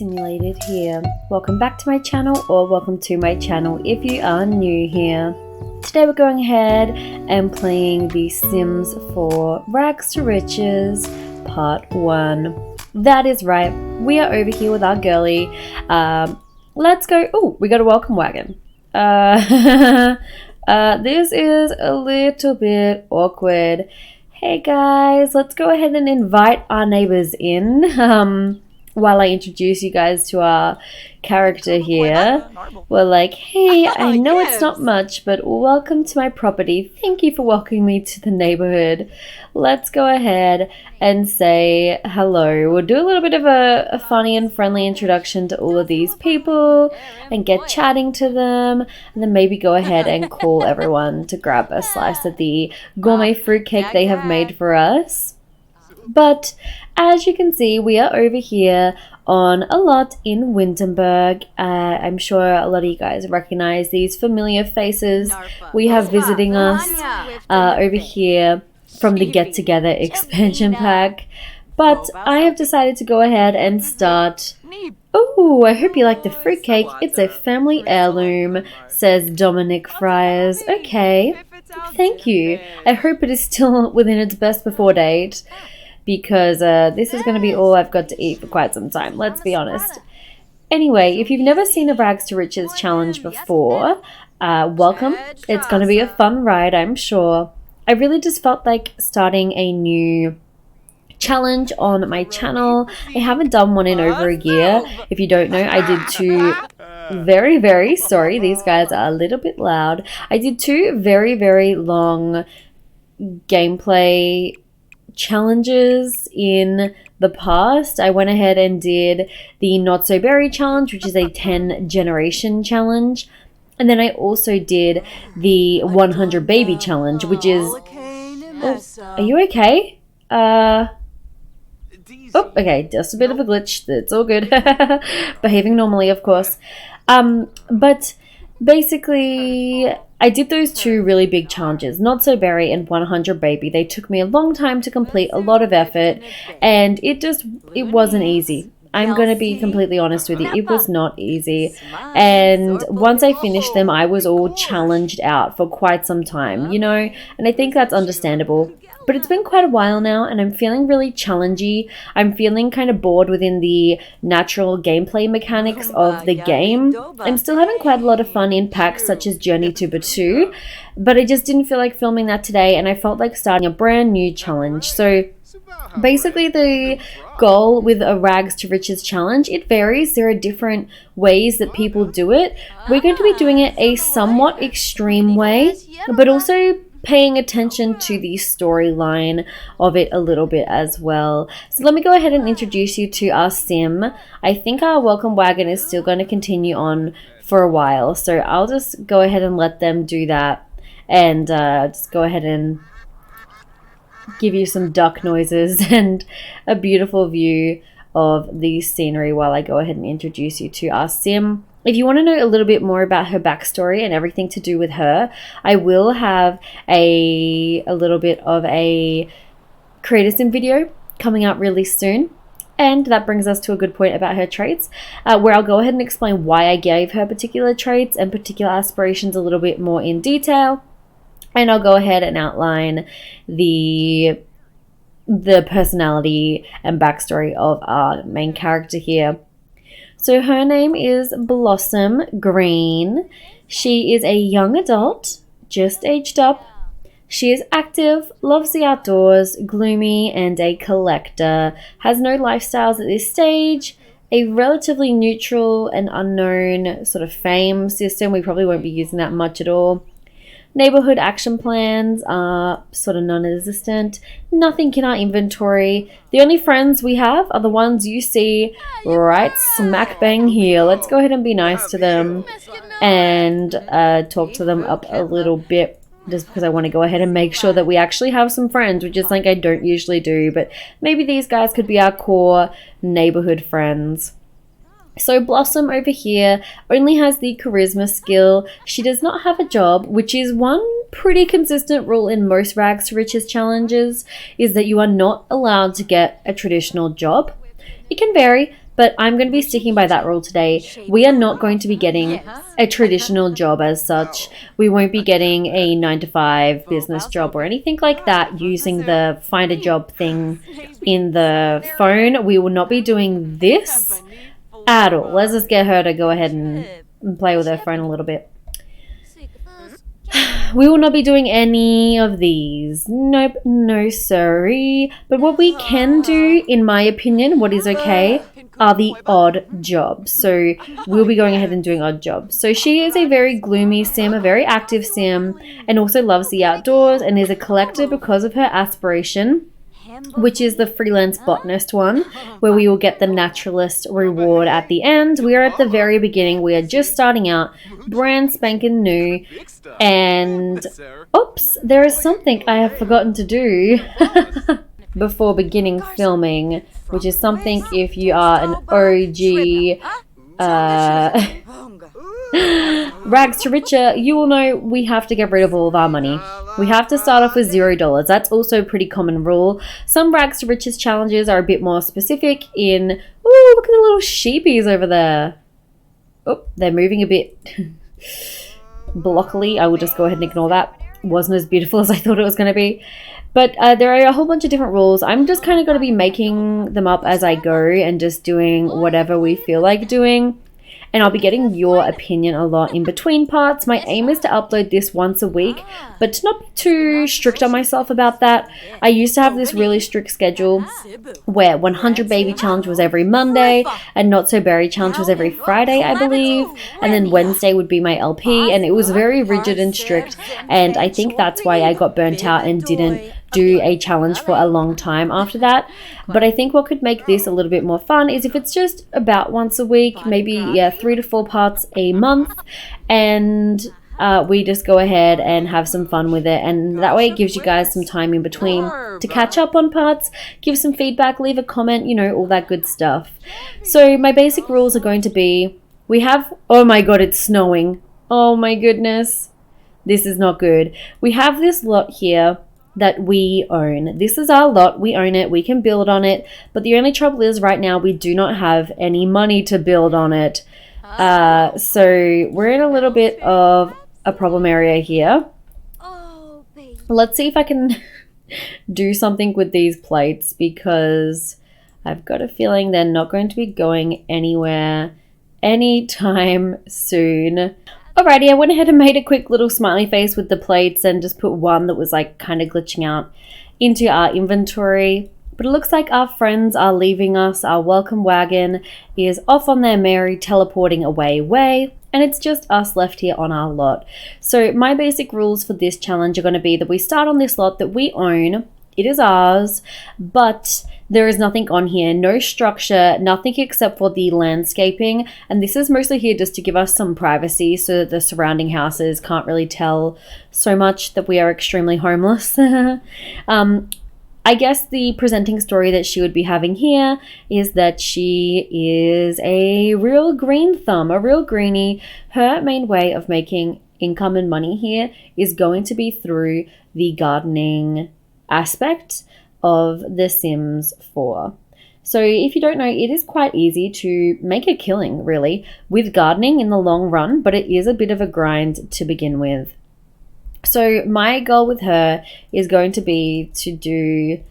Simulated here. Welcome back to my channel, or welcome to my channel if you are new here. Today we're going ahead and playing The Sims 4 Rags to Riches Part 1. That is right, we are over here with our girly. Let's go. Oh, we got a welcome wagon. This is a little bit awkward. Hey guys, let's go ahead and invite our neighbors in. While I introduce you guys to our character here, we're like, hey, I know it's not much, but welcome to my property. Thank you for welcoming me to the neighborhood. Let's go ahead and say hello. We'll do a little bit of a funny and friendly introduction to all of these people and get chatting to them, and then maybe go ahead and call everyone to grab a slice of the gourmet fruitcake they have made for us. But as you can see, we are over here on a lot in Winterberg. I'm sure a lot of you guys recognize these familiar faces we have visiting us over here from the Get Together expansion pack. But I have decided to go ahead and start. Oh, I hope you like the fruitcake. It's a family heirloom, says Dominic Fryers. Okay, thank you. I hope it is still within its best before date, because this is going to be all I've got to eat for quite some time, let's be honest. Anyway, if you've never seen a Rags to Riches challenge before, welcome. It's going to be a fun ride, I'm sure. I really just felt like starting a new challenge on my channel. I haven't done one in over a year. If you don't know, I did two very sorry, these guys are a little bit loud. I did two very long gameplay challenges in the past. I went ahead and did the Not So Berry challenge, which is a 10 generation challenge, and then I also did the 100 baby challenge, which is are you okay? Oh, okay, just a bit of a glitch. It's all good. Behaving normally, of course. But basically, I did those two really big challenges, Not So Berry and 100 Baby. They took me a long time to complete, a lot of effort, and it wasn't easy. I'm going to be completely honest with you. It was not easy. And once I finished them, I was all challenged out for quite some time, you know, and I think that's understandable. But it's been quite a while now, and I'm feeling really challengey. I'm feeling kind of bored within the natural gameplay mechanics of the game. I'm still having quite a lot of fun in packs such as Journey to Batu, but I just didn't feel like filming that today, and I felt like starting a brand new challenge. So basically the goal with a Rags to Riches challenge, it varies. There are different ways that people do it. We're going to be doing it a somewhat extreme way, but also paying attention to the storyline of it a little bit as well. So let me go ahead and introduce you to our sim. I think our welcome wagon is still going to continue on for a while, so I'll just go ahead and let them do that, and just go ahead and give you some duck noises and a beautiful view of the scenery while I go ahead and introduce you to our sim. If you want to know a little bit more about her backstory and everything to do with her, I will have a little bit of a creator sim video coming out really soon. And that brings us to a good point about her traits, where I'll go ahead and explain why I gave her particular traits and particular aspirations a little bit more in detail. And I'll go ahead and outline the personality and backstory of our main character here. So her name is Blossom Green. She is a young adult, just aged up. She is active, loves the outdoors, gloomy, and a collector. Has no lifestyles at this stage. A relatively neutral and unknown sort of fame system. We probably won't be using that much at all. Neighborhood action plans are sort of non-existent. Nothing in our inventory. The only friends we have are the ones you see right smack bang here. Let's go ahead and be nice to them and talk to them up a little bit, just because I want to go ahead and make sure that we actually have some friends, which is something I don't usually do, but maybe these guys could be our core neighborhood friends. So Blossom over here only has the charisma skill. She does not have a job, which is one pretty consistent rule in most Rags to Riches challenges, is that you are not allowed to get a traditional job. It can vary, but I'm going to be sticking by that rule today. We are not going to be getting a traditional job as such. We won't be getting a 9-to-5 business job or anything like that using the find a job thing in the phone. We will not be doing this at all. Let's just get her to go ahead and play with her phone a little bit. We will not be doing any of these. Nope, no sorry. But what we can do, in my opinion, what is okay, are the odd jobs. So we'll be going ahead and doing odd jobs. So she is a very gloomy sim, a very active sim, and also loves the outdoors and is a collector because of her aspiration, which is the freelance botanist one, where we will get the naturalist reward at the end. We are at the very beginning. We are just starting out, brand spanking new, and oops, there is something I have forgotten to do before beginning filming, which is something if you are an OG rags to richer, you will know we have to get rid of all of our money. We have to start off with $0. That's also a pretty common rule. Some rags to riches challenges are a bit more specific in, ooh, look at the little sheepies over there. Oh, they're moving a bit blockily. I will just go ahead and ignore that. Wasn't as beautiful as I thought it was going to be. But there are a whole bunch of different rules. I'm just kind of going to be making them up as I go and just doing whatever we feel like doing. And I'll be getting your opinion a lot in between parts. My aim is to upload this once a week, but to not be too strict on myself about that. I used to have this really strict schedule where 100 baby challenge was every Monday and not so berry challenge was every Friday, I believe. And then Wednesday would be my LP, and it was very rigid and strict. And I think that's why I got burnt out and didn't do a challenge for a long time after that. But I think what could make this a little bit more fun is if it's just about once a week, maybe 3 to 4 parts a month, and we just go ahead and have some fun with it, and that way it gives you guys some time in between to catch up on parts, give some feedback, leave a comment, you know, all that good stuff. So my basic rules are going to be, we have, oh my god, it's snowing. Oh my goodness, this is not good. We have this lot here that we own. This is our lot. We own it. We can build on it. But the only trouble is right now we do not have any money to build on it. So we're in a little bit of a problem area here. Let's see if I can do something with these plates, because I've got a feeling they're not going to be going anywhere anytime soon. Alrighty, I went ahead and made a quick little smiley face with the plates and just put one that was like kind of glitching out into our inventory. But it looks like our friends are leaving us. Our welcome wagon is off on their merry teleporting away way, and it's just us left here on our lot. So my basic rules for this challenge are going to be that we start on this lot that we own. It is ours, but there is nothing on here, no structure, nothing except for the landscaping. And this is mostly here just to give us some privacy so that the surrounding houses can't really tell so much that we are extremely homeless. I guess the presenting story that she would be having here is that she is a real green thumb, a real greenie. Her main way of making income and money here is going to be through the gardening aspect of The Sims 4. So if you don't know, it is quite easy to make a killing really with gardening in the long run, but it is a bit of a grind to begin with. So my goal with her is going to be to do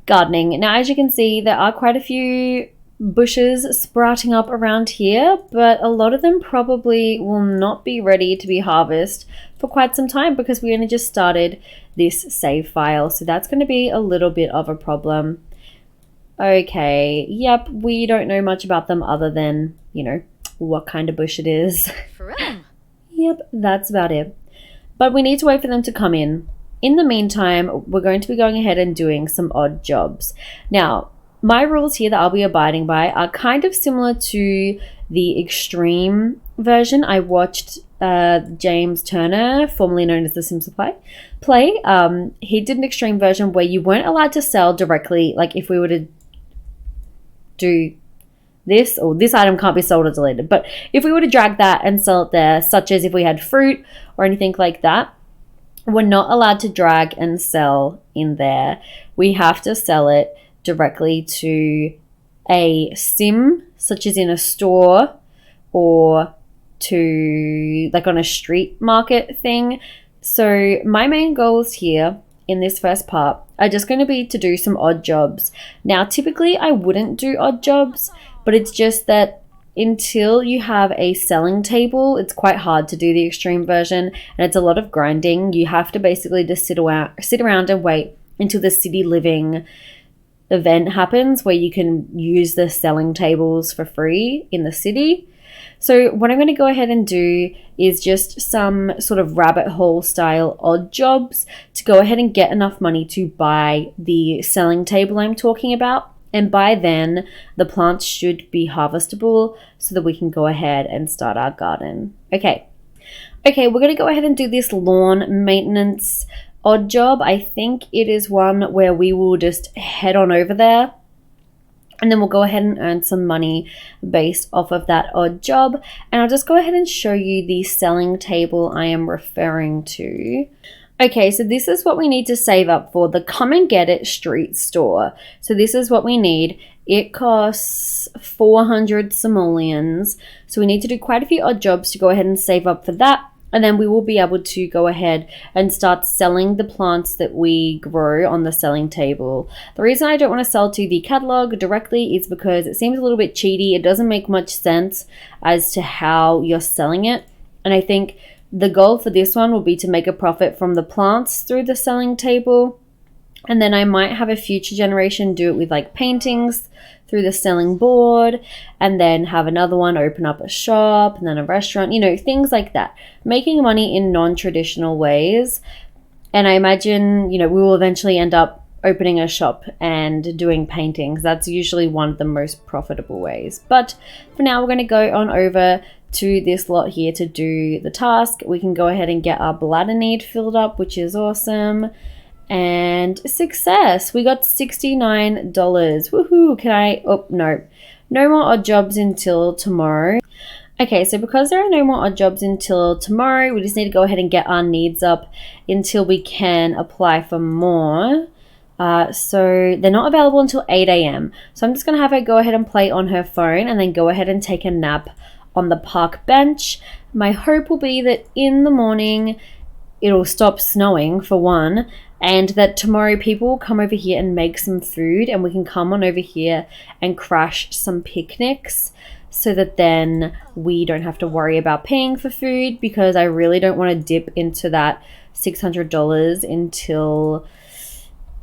gardening. Now, as you can see, there are quite a few bushes sprouting up around here, but a lot of them probably will not be ready to be harvested for quite some time because we only just started this save file. So that's going to be a little bit of a problem. Okay, yep, we don't know much about them other than, you know, what kind of bush it is. Yep, that's about it. But we need to wait for them to come in. In the meantime, we're going to be going ahead and doing some odd jobs. Now, my rules here that I'll be abiding by are kind of similar to the extreme version. I watched James Turner, formerly known as The Sims play. He did an extreme version where you weren't allowed to sell directly, like if we were to do this, or this item can't be sold or deleted, but if we were to drag that and sell it there, such as if we had fruit or anything like that, we're not allowed to drag and sell in there. We have to sell it directly to a sim, such as in a store or to like on a street market thing. So my main goals here in this first part are just going to be to do some odd jobs. Now, typically I wouldn't do odd jobs, but it's just that until you have a selling table, it's quite hard to do the extreme version, and it's a lot of grinding. You have to basically just sit around and wait until the city living event happens where you can use the selling tables for free in the city. So what I'm going to go ahead and do is just some sort of rabbit hole style odd jobs to go ahead and get enough money to buy the selling table I'm talking about. And by then, the plants should be harvestable so that we can go ahead and start our garden. Okay, we're going to go ahead and do this lawn maintenance odd job. I think it is one where we will just head on over there and then we'll go ahead and earn some money based off of that odd job. And I'll just go ahead and show you the selling table I am referring to. Okay, so this is what we need to save up for the Come and Get It street store. So this is what we need. It costs 400 simoleons. So we need to do quite a few odd jobs to go ahead and save up for that. And then we will be able to go ahead and start selling the plants that we grow on the selling table. The reason I don't want to sell to the catalog directly is because it seems a little bit cheaty. It doesn't make much sense as to how you're selling it. And I think the goal for this one will be to make a profit from the plants through the selling table. And then I might have a future generation do it with like paintings through the selling board, and then have another one open up a shop and then a restaurant, things like that. Making money in non-traditional ways. And I imagine, we will eventually end up opening a shop and doing paintings. That's usually one of the most profitable ways. But for now, we're going to go on over to this lot here to do the task. We can go ahead and get our bladder need filled up, which is awesome. And success, we got $69. Woohoo! No more odd jobs until tomorrow. Okay, so because there are no more odd jobs until tomorrow, we just need to go ahead and get our needs up until we can apply for more. So they're not available until 8 a.m. So I'm just going to have her go ahead and play on her phone and then go ahead and take a nap on the park bench. My hope will be that in the morning it'll stop snowing for one, and that tomorrow people will come over here and make some food and we can come on over here and crash some picnics so that then we don't have to worry about paying for food, because I really don't want to dip into that $600 until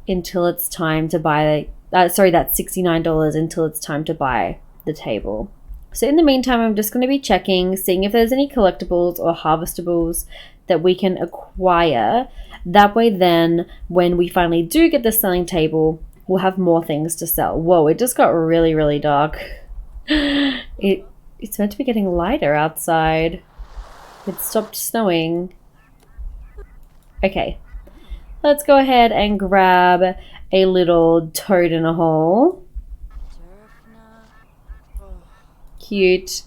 it's time to buy that $69 until it's time to buy the table. So in the meantime, I'm just going to be checking, seeing if there's any collectibles or harvestables that we can acquire. That way then, when we finally do get the selling table, we'll have more things to sell. Whoa, it just got really, really dark. It's meant to be getting lighter outside. It stopped snowing. Okay, let's go ahead and grab a little toad in a hole. Cute.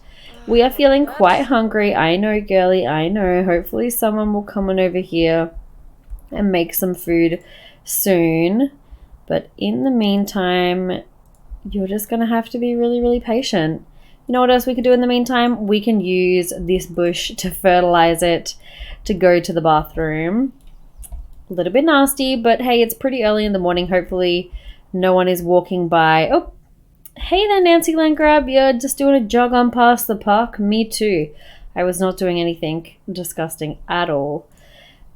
We are feeling quite hungry. I know, girly, I know. Hopefully someone will come on over here and make some food soon. But in the meantime, you're just going to have to be really, really patient. You know what else we could do in the meantime? We can use this bush to fertilize it to go to the bathroom. A little bit nasty, but hey, it's pretty early in the morning. Hopefully no one is walking by. Oh, hey there, Nancy Landgrab. You're just doing a jog on past the park. Me too. I was not doing anything disgusting at all.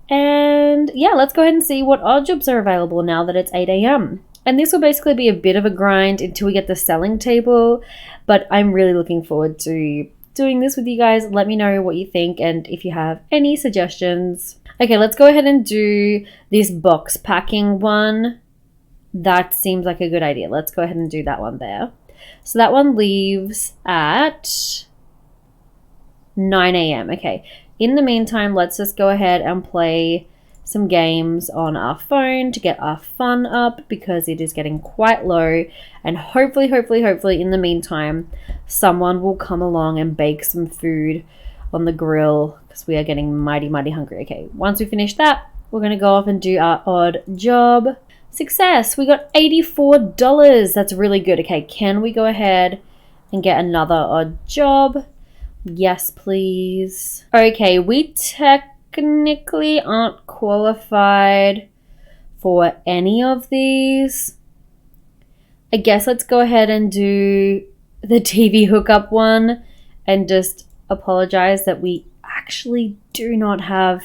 And yeah, let's go ahead and see what odd jobs are available now that it's 8 a.m. And this will basically be a bit of a grind until we get the selling table. But I'm really looking forward to doing this with you guys. Let me know what you think and if you have any suggestions. Okay, let's go ahead and do this box packing one. That seems like a good idea. Let's go ahead and do that one there. So that one leaves at 9 a.m. Okay. In the meantime, let's just go ahead and play some games on our phone to get our fun up, because it is getting quite low. And hopefully in the meantime, someone will come along and bake some food on the grill, because we are getting mighty hungry. Okay, once we finish that, we're going to go off and do our odd job. Success! We got $84. That's really good. Okay, can we go ahead and get another odd job? Yes, please. Okay, we technically aren't qualified for any of these. I guess let's go ahead and do the TV hookup one and just apologize that we actually do not have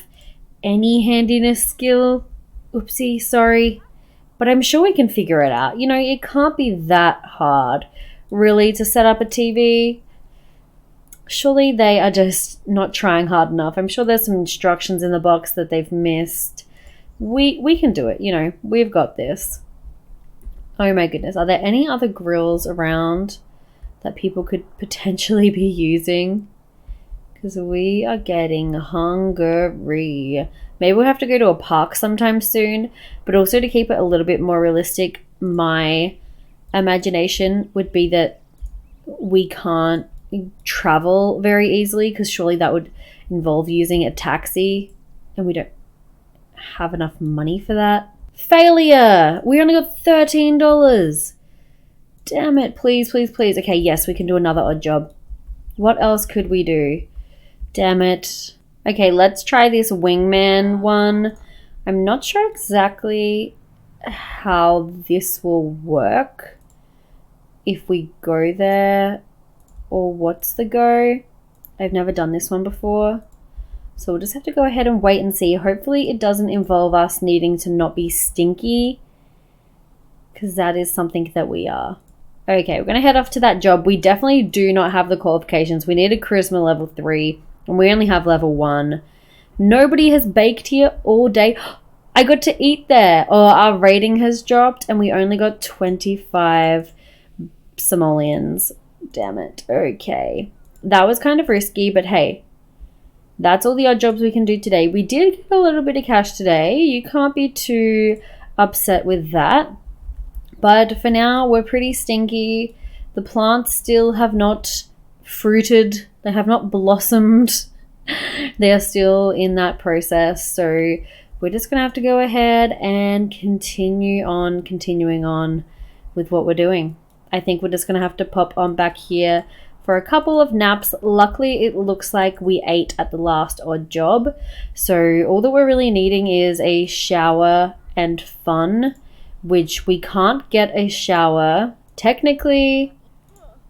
any handiness skill. Oopsie, sorry. But I'm sure we can figure it out. You know, it can't be that hard, really, to set up a TV. Surely they are just not trying hard enough. I'm sure there's some instructions in the box that they've missed. We can do it, you know. We've got this. Oh my goodness. Are there any other grills around that people could potentially be using? Because we are getting hungry. Maybe we'll have to go to a park sometime soon. But also to keep it a little bit more realistic, my imagination would be that we can't travel very easily, because surely that would involve using a taxi. And we don't have enough money for that. Failure! We only got $13. Damn it. Please, please, please. Okay, yes, we can do another odd job. What else could we do? Damn it. Okay, let's try this wingman one. I'm not sure exactly how this will work. If we go there, or what's the go? I've never done this one before. So we'll just have to go ahead and wait and see. Hopefully it doesn't involve us needing to not be stinky, because that is something that we are. Okay, we're going to head off to that job. We definitely do not have the qualifications. We need a charisma level 3, and we only have level 1. Nobody has baked here all day. I got to eat there. Oh, our rating has dropped, and we only got 25 simoleons. Damn it. Okay. That was kind of risky, but hey. That's all the odd jobs we can do today. We did get a little bit of cash today. You can't be too upset with that. But for now, we're pretty stinky. The plants still have not fruited. They have not blossomed. They are still in that process. So we're just going to have to go ahead and continuing on with what we're doing. I think we're just going to have to pop on back here for a couple of naps. Luckily, it looks like we ate at the last odd job. So all that we're really needing is a shower and fun, which we can't get a shower. Technically,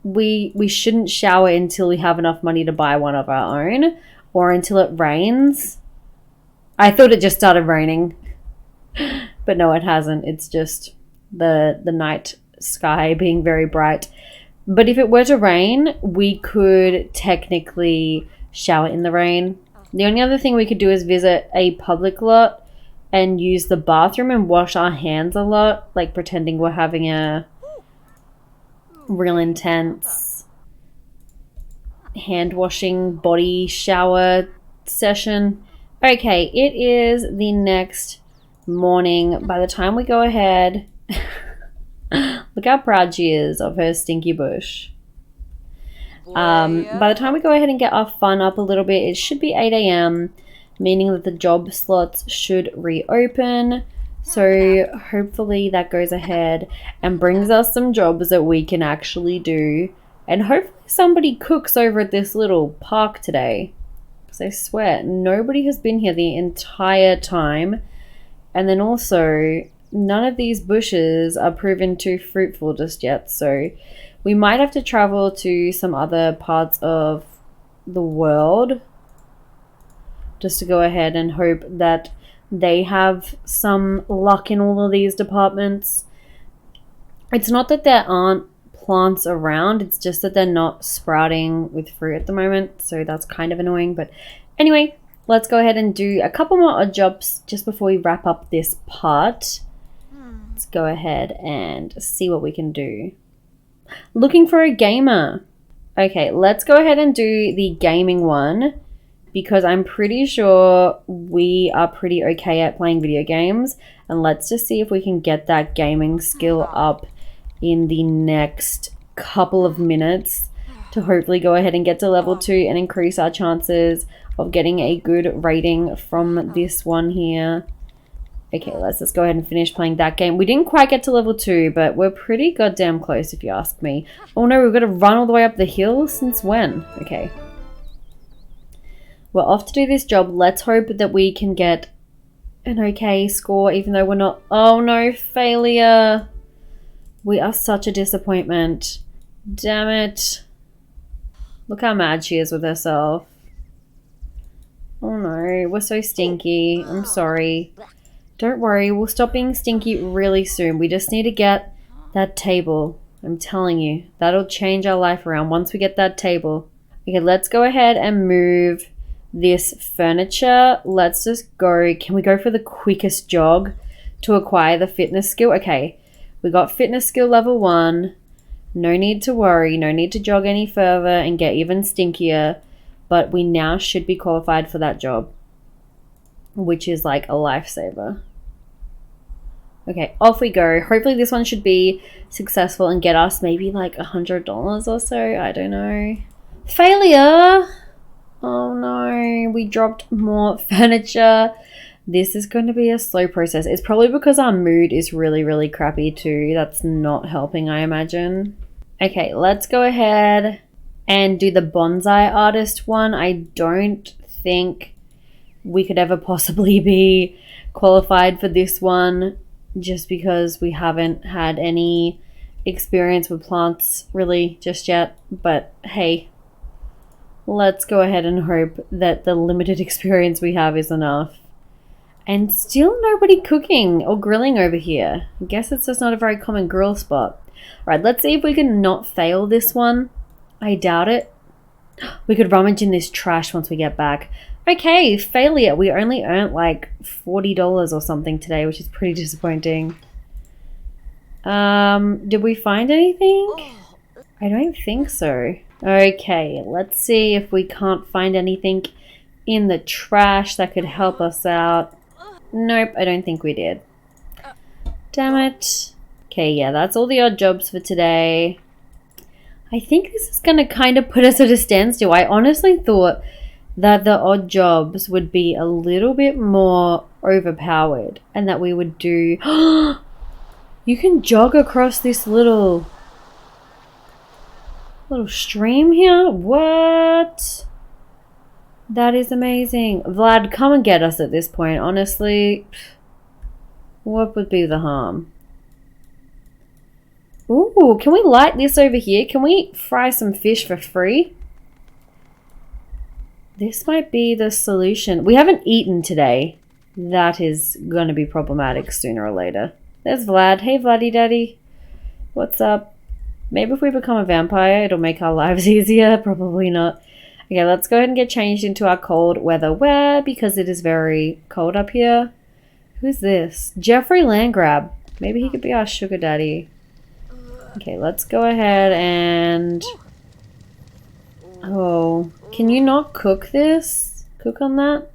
we shouldn't shower until we have enough money to buy one of our own, or until it rains. I thought it just started raining, but no, it hasn't. It's just the night sky being very bright. But if it were to rain, we could technically shower in the rain. The only other thing we could do is visit a public lot and use the bathroom and wash our hands a lot, like pretending we're having a real intense hand washing body shower session. Okay, it is the next morning. By the time we go ahead, look how proud she is of her stinky bush. By the time we go ahead and get our fun up a little bit, it should be 8 a.m, meaning that the job slots should reopen. So hopefully that goes ahead and brings us some jobs that we can actually do. And hopefully somebody cooks over at this little park today. Because I swear, nobody has been here the entire time. And then also, none of these bushes are proven too fruitful just yet. So we might have to travel to some other parts of the world just to go ahead and hope that they have some luck in all of these departments. It's not that there aren't plants around, it's just that they're not sprouting with fruit at the moment, so that's kind of annoying. But anyway, let's go ahead and do a couple more odd jobs just before we wrap up this part. Let's go ahead and see what we can do. Looking for a gamer. Okay, let's go ahead and do the gaming one, because I'm pretty sure we are pretty okay at playing video games. And let's just see if we can get that gaming skill up in the next couple of minutes to hopefully go ahead and get to level 2 and increase our chances of getting a good rating from this one here. Okay, let's just go ahead and finish playing that game. We didn't quite get to level 2, but we're pretty goddamn close if you ask me. Oh no, we've got to run all the way up the hill? Since when? Okay. We're off to do this job. Let's hope that we can get an okay score, even though we're not... Oh no, failure. We are such a disappointment. Damn it. Look how mad she is with herself. Oh no, we're so stinky. I'm sorry. Don't worry, we'll stop being stinky really soon. We just need to get that table. I'm telling you, that'll change our life around once we get that table. Okay, let's go ahead and move this furniture. Let's just go. Can we go for the quickest jog to acquire the fitness skill? Okay, we got fitness skill level 1. No need to worry. No need to jog any further and get even stinkier. But we now should be qualified for that job, which is like a lifesaver. Okay, off we go. Hopefully this one should be successful and get us maybe like $100 or so. I don't know. Failure! Oh no, we dropped more furniture. This is going to be a slow process. It's probably because our mood is really, really crappy too. That's not helping, I imagine. Okay, let's go ahead and do the bonsai artist one. I don't think we could ever possibly be qualified for this one just because we haven't had any experience with plants really just yet. But hey, let's go ahead and hope that the limited experience we have is enough. And still nobody cooking or grilling over here. I guess it's just not a very common grill spot. Alright, let's see if we can not fail this one. I doubt it. We could rummage in this trash once we get back. Okay, failure. We only earned like $40 or something today, which is pretty disappointing. Did we find anything? I don't think so. Okay, let's see if we can't find anything in the trash that could help us out. Nope, I don't think we did. Damn it. Okay, yeah, that's all the odd jobs for today. I think this is going to kind of put us at a standstill. I honestly thought that the odd jobs would be a little bit more overpowered and that we would do... You can jog across this little stream here? What? That is amazing. Vlad, come and get us at this point. Honestly, what would be the harm? Ooh, can we light this over here? Can we fry some fish for free? This might be the solution. We haven't eaten today. That is going to be problematic sooner or later. There's Vlad. Hey, Vladdy Daddy. What's up? Maybe if we become a vampire, it'll make our lives easier. Probably not. Okay, let's go ahead and get changed into our cold weather wear because it is very cold up here. Who's this? Jeffrey Landgrab. Maybe he could be our sugar daddy. Okay, let's go ahead and... Oh, can you not cook this? Cook on that?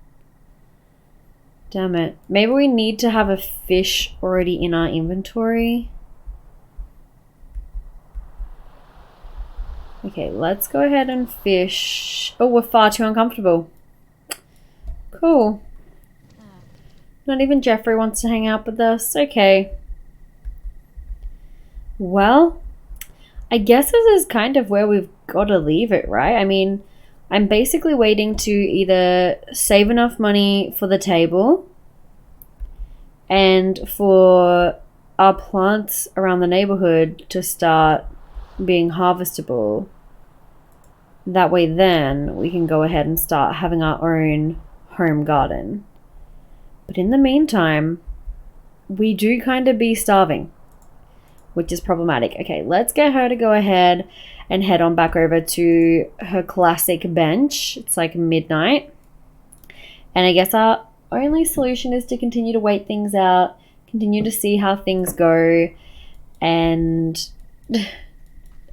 Damn it. Maybe we need to have a fish already in our inventory. Okay, let's go ahead and fish. Oh, we're far too uncomfortable. Cool. Not even Jeffrey wants to hang out with us. Okay. Well, I guess this is kind of where we've got to leave it, right? I mean, I'm basically waiting to either save enough money for the table and for our plants around the neighborhood to start being harvestable. That way then we can go ahead and start having our own home garden. But in the meantime, we do kind of be starving, which is problematic. Okay, let's get her to go ahead and head on back over to her classic bench. It's like midnight. And I guess our only solution is to continue to wait things out, continue to see how things go. And I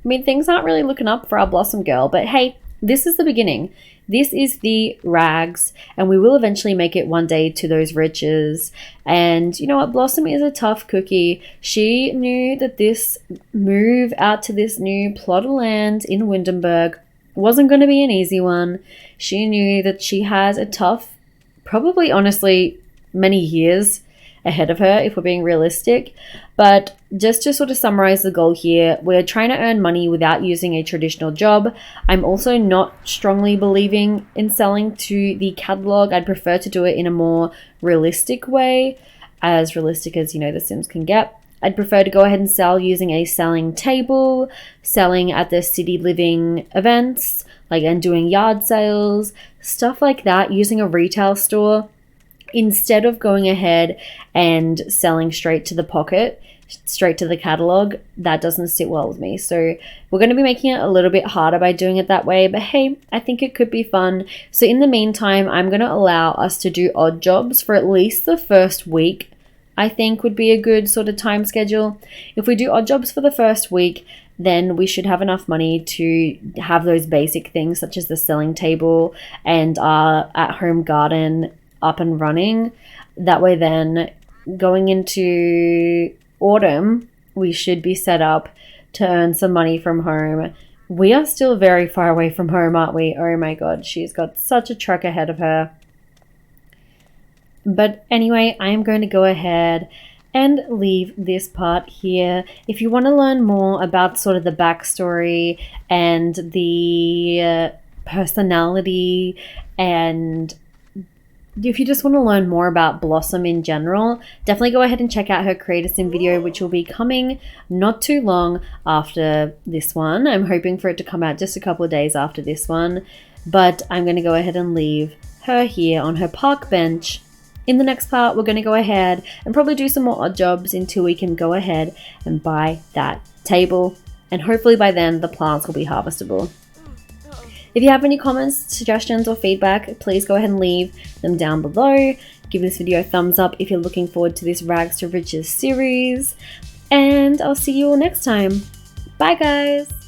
mean, things aren't really looking up for our Blossom girl, but hey, this is the beginning. This is the rags, and we will eventually make it one day to those riches. And you know what? Blossom is a tough cookie. She knew that this move out to this new plot of land in Windenburg wasn't going to be an easy one. She knew that she has a tough, probably honestly, many years ahead of her if we're being realistic. But just to sort of summarize the goal here, we're trying to earn money without using a traditional job. I'm also not strongly believing in selling to the catalog. I'd prefer to do it in a more realistic way, as realistic as, The Sims can get. I'd prefer to go ahead and sell using a selling table, selling at the city living events, and doing yard sales, stuff like that, using a retail store instead of going ahead and selling straight to the pocket, straight to the catalog. That doesn't sit well with me. So we're going to be making it a little bit harder by doing it that way, but hey, I think it could be fun. So in the meantime, I'm going to allow us to do odd jobs for at least the first week. I think would be a good sort of time schedule. If we do odd jobs for the first week, then we should have enough money to have those basic things such as the selling table and our at-home garden up and running. That way then, going into autumn, we should be set up to earn some money from home. We are still very far away from home, aren't we? Oh my god, she's got such a trek ahead of her. But anyway, I am going to go ahead and leave this part here. If you want to learn more about sort of the backstory and the personality, and if you just want to learn more about Blossom in general, definitely go ahead and check out her Create a Sim video, which will be coming not too long after this one. I'm hoping for it to come out just a couple of days after this one, but I'm going to go ahead and leave her here on her park bench. In the next part, we're going to go ahead and probably do some more odd jobs until we can go ahead and buy that table. And hopefully by then, the plants will be harvestable. If you have any comments, suggestions, or feedback, please go ahead and leave them down below. Give this video a thumbs up if you're looking forward to this Rags to Riches series. And I'll see you all next time. Bye, guys!